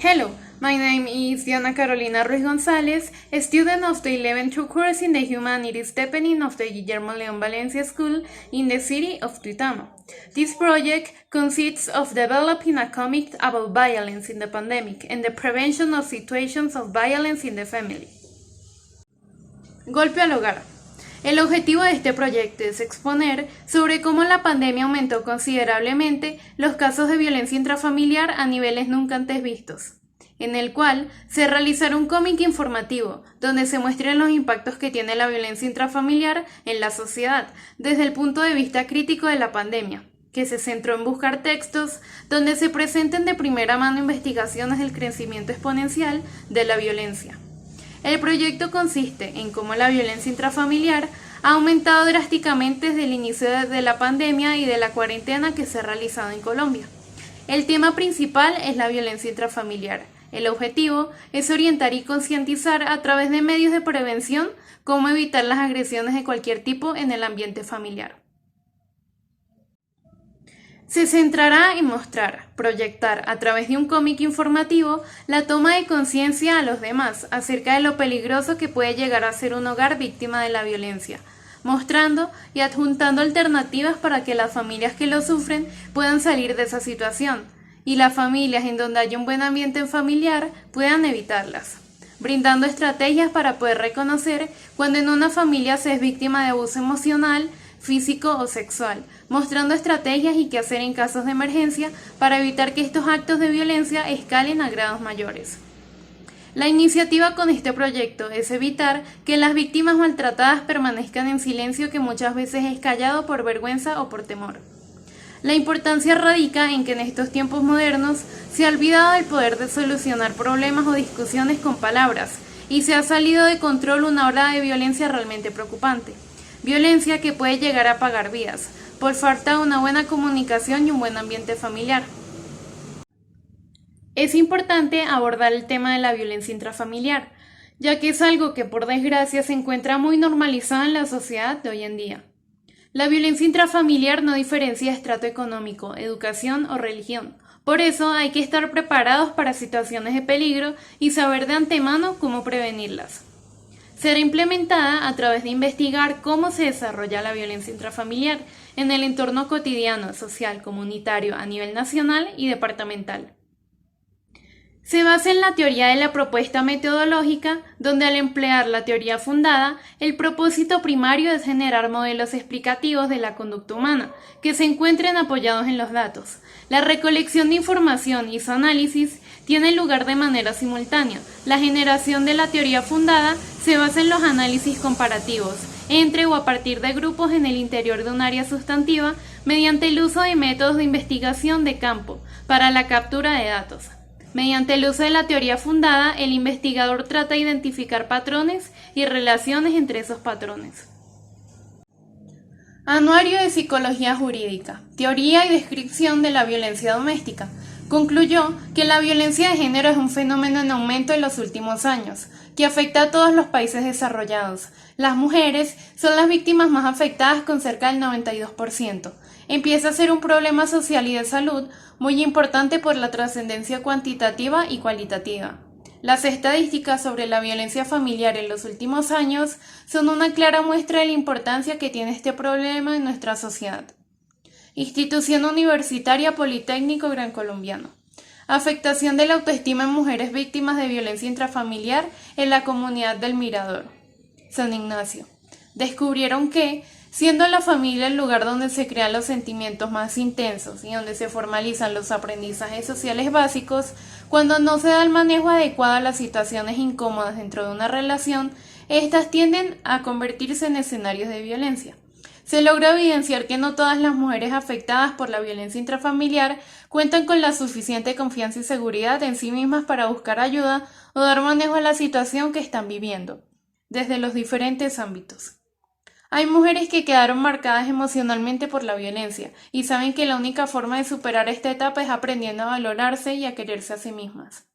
Hello, my name is Diana Carolina Ruiz González, a student of the 11th course in the Humanities Department of the Guillermo León Valencia School in the city of Duitama. This project consists of developing a comic about violence in the pandemic and the prevention of situations of violence in the family. Golpe al hogar. El objetivo de este proyecto es exponer sobre cómo la pandemia aumentó considerablemente los casos de violencia intrafamiliar a niveles nunca antes vistos, en el cual se realizará un cómic informativo donde se muestren los impactos que tiene la violencia intrafamiliar en la sociedad desde el punto de vista crítico de la pandemia, que se centró en buscar textos donde se presenten de primera mano investigaciones del crecimiento exponencial de la violencia. El proyecto consiste en cómo la violencia intrafamiliar ha aumentado drásticamente desde el inicio de la pandemia y de la cuarentena que se ha realizado en Colombia. El tema principal es la violencia intrafamiliar. El objetivo es orientar y concientizar a través de medios de prevención cómo evitar las agresiones de cualquier tipo en el ambiente familiar. Se centrará en mostrar, proyectar a través de un cómic informativo la toma de conciencia a los demás acerca de lo peligroso que puede llegar a ser un hogar víctima de la violencia, mostrando y adjuntando alternativas para que las familias que lo sufren puedan salir de esa situación y las familias en donde haya un buen ambiente familiar puedan evitarlas, brindando estrategias para poder reconocer cuando en una familia se es víctima de abuso emocional, físico o sexual, mostrando estrategias y qué hacer en casos de emergencia para evitar que estos actos de violencia escalen a grados mayores. La iniciativa con este proyecto es evitar que las víctimas maltratadas permanezcan en silencio que muchas veces es callado por vergüenza o por temor. La importancia radica en que en estos tiempos modernos se ha olvidado el poder de solucionar problemas o discusiones con palabras y se ha salido de control una ola de violencia realmente preocupante. Violencia que puede llegar a apagar vidas, por falta de una buena comunicación y un buen ambiente familiar. Es importante abordar el tema de la violencia intrafamiliar, ya que es algo que por desgracia se encuentra muy normalizado en la sociedad de hoy en día. La violencia intrafamiliar no diferencia estrato económico, educación o religión. Por eso hay que estar preparados para situaciones de peligro y saber de antemano cómo prevenirlas. Será implementada a través de investigar cómo se desarrolla la violencia intrafamiliar en el entorno cotidiano, social, comunitario a nivel nacional y departamental. Se basa en la teoría de la propuesta metodológica, donde al emplear la teoría fundada, el propósito primario es generar modelos explicativos de la conducta humana, que se encuentren apoyados en los datos. La recolección de información y su análisis tiene lugar de manera simultánea. La generación de la teoría fundada se basa en los análisis comparativos, entre o a partir de grupos en el interior de un área sustantiva, mediante el uso de métodos de investigación de campo para la captura de datos. Mediante el uso de la teoría fundada, el investigador trata de identificar patrones y relaciones entre esos patrones. Anuario de Psicología Jurídica, Teoría y Descripción de la Violencia Doméstica. Concluyó que la violencia de género es un fenómeno en aumento en los últimos años, que afecta a todos los países desarrollados. Las mujeres son las víctimas más afectadas con cerca del 92%. Empieza a ser un problema social y de salud muy importante por la trascendencia cuantitativa y cualitativa. Las estadísticas sobre la violencia familiar en los últimos años son una clara muestra de la importancia que tiene este problema en nuestra sociedad. Institución Universitaria Politécnico Gran Colombiano. Afectación de la autoestima en mujeres víctimas de violencia intrafamiliar en la comunidad del Mirador, San Ignacio. Descubrieron que, siendo la familia el lugar donde se crean los sentimientos más intensos y donde se formalizan los aprendizajes sociales básicos, cuando no se da el manejo adecuado a las situaciones incómodas dentro de una relación, estas tienden a convertirse en escenarios de violencia. Se logra evidenciar que no todas las mujeres afectadas por la violencia intrafamiliar cuentan con la suficiente confianza y seguridad en sí mismas para buscar ayuda o dar manejo a la situación que están viviendo, desde los diferentes ámbitos. Hay mujeres que quedaron marcadas emocionalmente por la violencia y saben que la única forma de superar esta etapa es aprendiendo a valorarse y a quererse a sí mismas.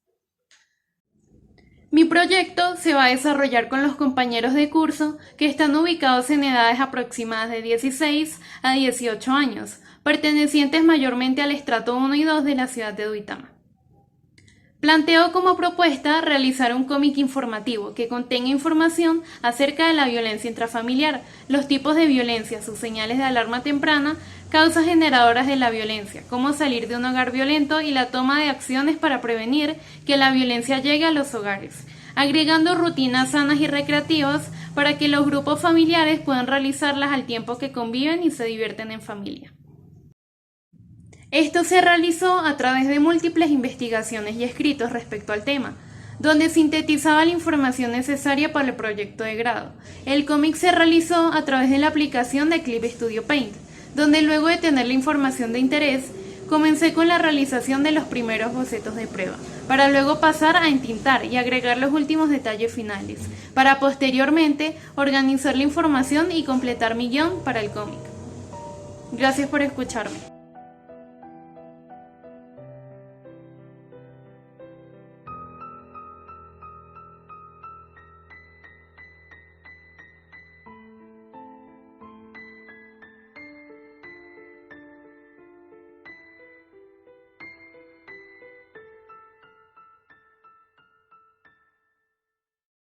Mi proyecto se va a desarrollar con los compañeros de curso que están ubicados en edades aproximadas de 16 a 18 años, pertenecientes mayormente al estrato 1 y 2 de la ciudad de Duitama. Planteó como propuesta realizar un cómic informativo que contenga información acerca de la violencia intrafamiliar, los tipos de violencia, sus señales de alarma temprana, causas generadoras de la violencia, cómo salir de un hogar violento y la toma de acciones para prevenir que la violencia llegue a los hogares, agregando rutinas sanas y recreativas para que los grupos familiares puedan realizarlas al tiempo que conviven y se divierten en familia. Esto se realizó a través de múltiples investigaciones y escritos respecto al tema, donde sintetizaba la información necesaria para el proyecto de grado. El cómic se realizó a través de la aplicación de Clip Studio Paint, donde luego de tener la información de interés, comencé con la realización de los primeros bocetos de prueba, para luego pasar a entintar y agregar los últimos detalles finales, para posteriormente organizar la información y completar mi guión para el cómic. Gracias por escucharme.